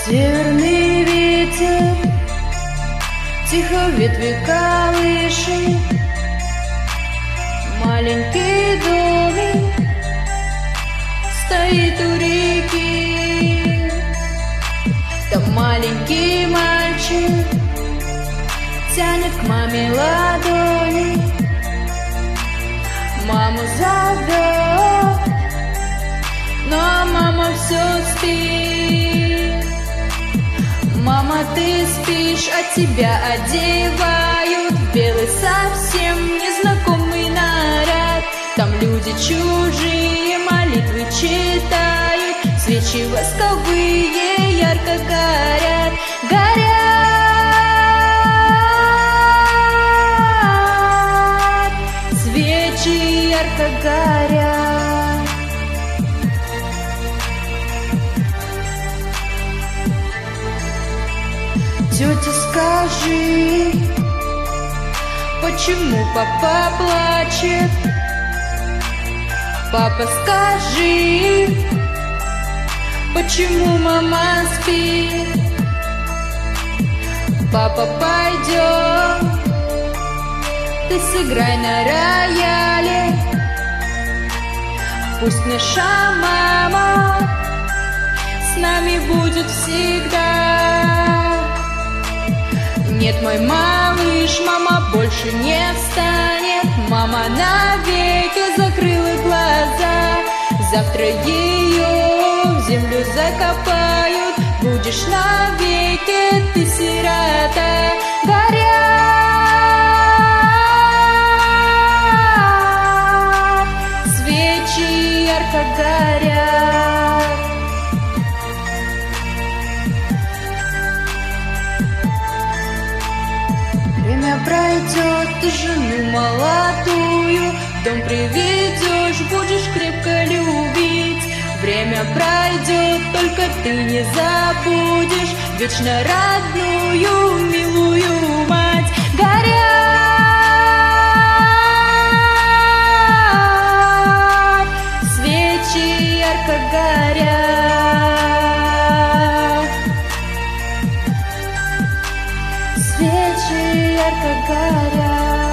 Северный ветер тихо ветви колышет, маленький домик стоит у реки. Там маленький мальчик тянет к маме ладони, маму зовет, но мама все спит. Мама, ты спишь, а тебя одевают в белый совсем незнакомый наряд. Там люди чужие молитвы читают, свечи восковые ярко горят, горят. Свечи ярко горят. Тетя, скажи, почему папа плачет? Папа, скажи, почему мама спит? Папа, пойдем, ты сыграй на рояле, пусть наша мама с нами будет всегда. Нет, мой малыш, мама больше не встанет, мама навеки закрыла глаза. Завтра ее в землю закопают, будешь навеки ты сирота. Горят свечи ярко горят. Время пройдет, ты жену молодую в дом приведешь, будешь крепко любить. Время пройдет, только ты не забудешь вечно родную милую мать. Горят свечи ярко горят. Свечи ярко горят.